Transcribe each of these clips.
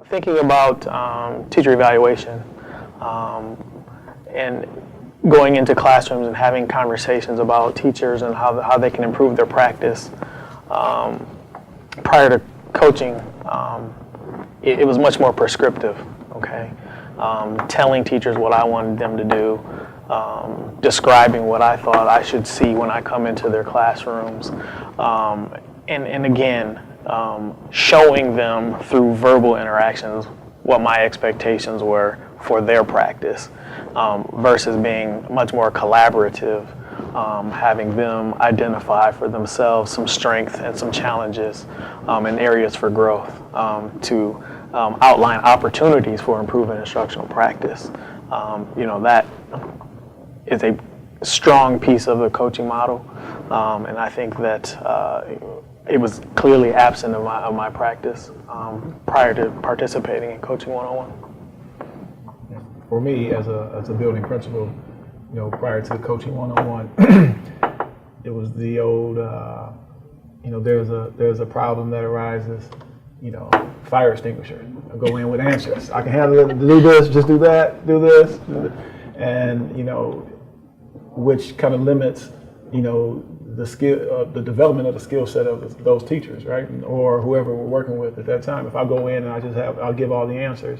thinking about teacher evaluation and going into classrooms and having conversations about teachers and how they can improve their practice. Prior to coaching, it was much more prescriptive, okay? Telling teachers what I wanted them to do, describing what I thought I should see when I come into their classrooms, and again, showing them through verbal interactions what my expectations were for their practice, versus being much more collaborative, having them identify for themselves some strengths and some challenges and areas for growth, to outline opportunities for improving instructional practice. That is a strong piece of the coaching model, and I think that it was clearly absent of my practice prior to participating in Coaching 101. For me, as a building principal, prior to Coaching 101, it was the old, there's a problem that arises, fire extinguisher. I go in with answers. I can handle it. Do this, just do that, do this, and which kind of limits, the skill, the development of the skill set of those teachers, right, or whoever we're working with at that time. If I go in and I'll give all the answers.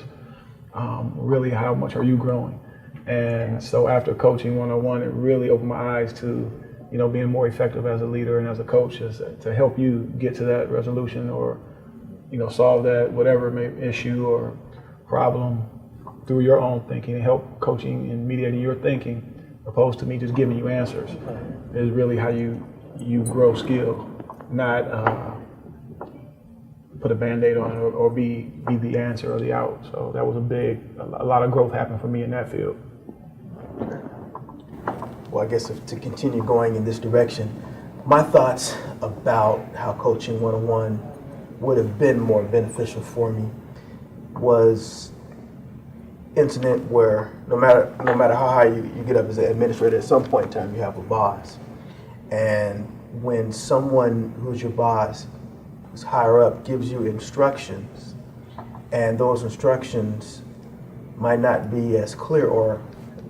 Really, how much are you growing? And so after Coaching 101, it really opened my eyes to, being more effective as a leader and as a coach, is to help you get to that resolution or, solve that whatever issue or problem through your own thinking, and help coaching and mediating your thinking, opposed to me just giving you answers, is really how you grow skill, not put a Band-Aid on it or be the answer or the out. So that was a lot of growth happened for me in that field. Well, I guess to continue going in this direction, my thoughts about how Coaching 101 would have been more beneficial for me was incident where no matter how high you get up as an administrator, at some point in time you have a boss. And when someone who's your boss is higher up gives you instructions, and those instructions might not be as clear, or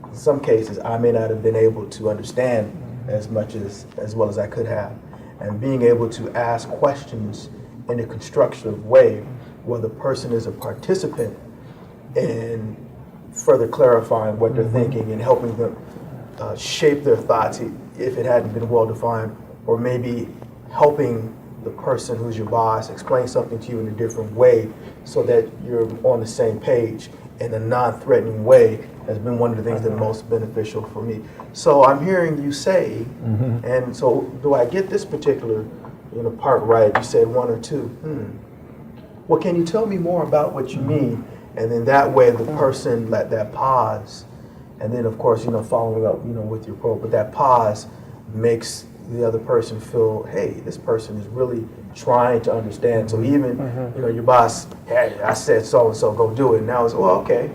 in some cases I may not have been able to understand as well as I could have, and being able to ask questions in a constructive way where the person is a participant in further clarifying what they're thinking and helping them shape their thoughts if it hadn't been well defined, or maybe helping the person who's your boss explain something to you in a different way so that you're on the same page in a non-threatening way, has been one of the things that are most beneficial for me. So I'm hearing you say, and so do I get this particular part right? You said one or two. Well, can you tell me more about what you mean? And then that way the person let that pause, and then of course following up with your quote, but that pause makes the other person feel, hey, this person is really trying to understand. So even your boss, hey, I said so and so, go do it. Now it's, well, okay,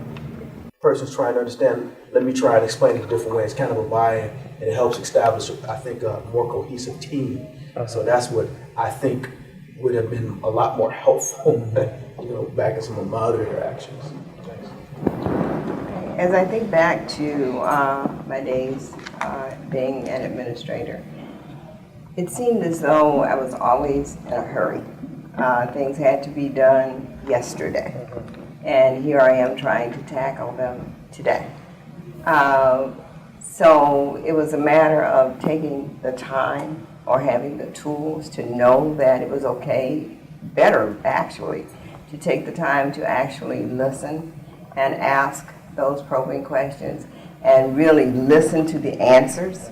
person's trying to understand. Let me try and explain it a different way. It's kind of a buy-in, and it helps establish, I think, a more cohesive team. So that's what I think would have been a lot more helpful, back in some of my other interactions. As I think back to my days being an administrator, it seemed as though I was always in a hurry. Things had to be done yesterday, and here I am trying to tackle them today. So it was a matter of taking the time or having the tools to know that it was okay, better actually, to take the time to actually listen and ask those probing questions and really listen to the answers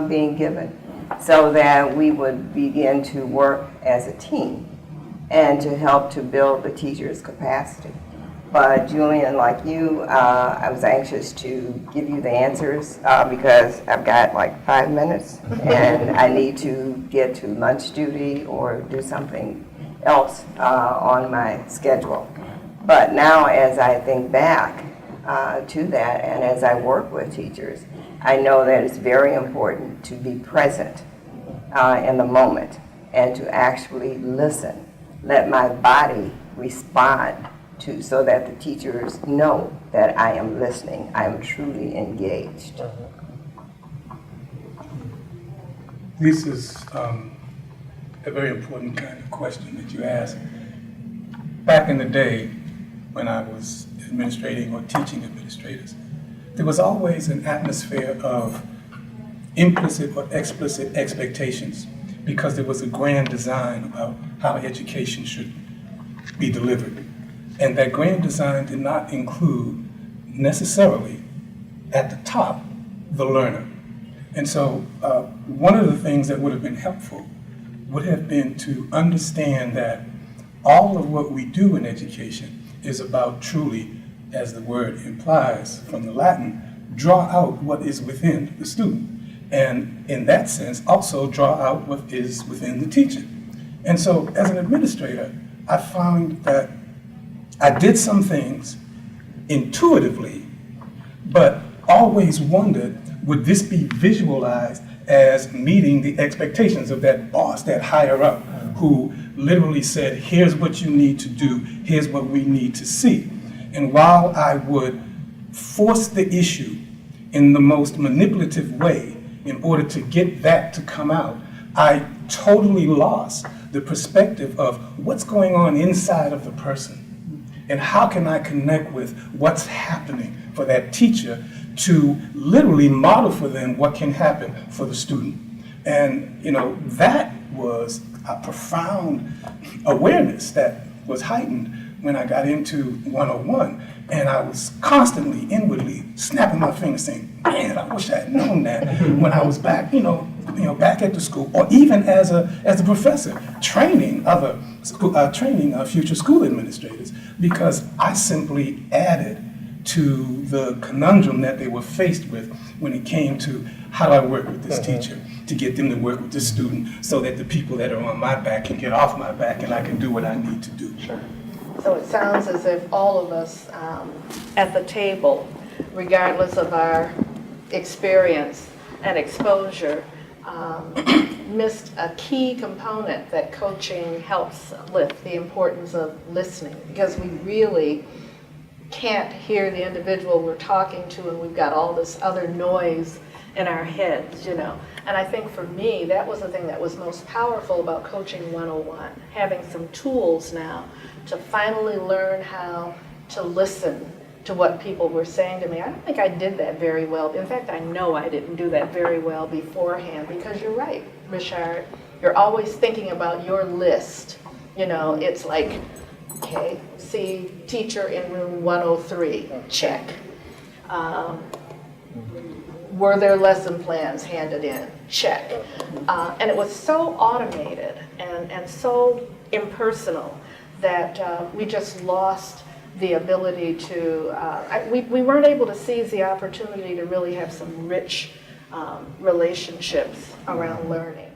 being given, so that we would begin to work as a team and to help to build the teacher's capacity. But Julian, like you, I was anxious to give you the answers because I've got like 5 minutes and I need to get to lunch duty or do something else on my schedule. But now as I think back to that, and as I work with teachers, I know that it's very important to be present in the moment and to actually listen. Let my body respond so that the teachers know that I am listening, I am truly engaged. This is a very important kind of question that you ask. Back in the day, when I was administrating or teaching administrators, there was always an atmosphere of implicit or explicit expectations because there was a grand design about how education should be delivered. And that grand design did not include necessarily at the top the learner. And so one of the things that would have been helpful would have been to understand that all of what we do in education is about truly, as the word implies from the Latin, draw out what is within the student. And in that sense, also draw out what is within the teacher. And so as an administrator, I found that I did some things intuitively, but always wondered, would this be visualized as meeting the expectations of that boss, that higher up, who literally said, here's what you need to do, here's what we need to see. And while I would force the issue in the most manipulative way in order to get that to come out, I totally lost the perspective of what's going on inside of the person. And how can I connect with what's happening for that teacher to literally model for them what can happen for the student. And that was a profound awareness that was heightened when I got into 101. And I was constantly inwardly snapping my fingers saying, man, I wish I had known that when I was back, back at the school, or even as a professor, training future school administrators, because I simply added to the conundrum that they were faced with when it came to how do I work with this teacher to get them to work with this student so that the people that are on my back can get off my back and I can do what I need to do. Sure. So it sounds as if all of us at the table, regardless of our experience and exposure, missed a key component that coaching helps lift, the importance of listening, because we really can't hear the individual we're talking to, and we've got all this other noise in our heads, And I think for me, that was the thing that was most powerful about Coaching 101, having some tools now to finally learn how to listen to what people were saying to me. I don't think I did that very well. In fact, I know I didn't do that very well beforehand, because you're right, Richard. You're always thinking about your list. It's like, okay, see teacher in room 103, check. Were there lesson plans handed in? Check. And it was so automated and so impersonal that we just lost the ability to, we weren't able to seize the opportunity to really have some rich relationships around learning.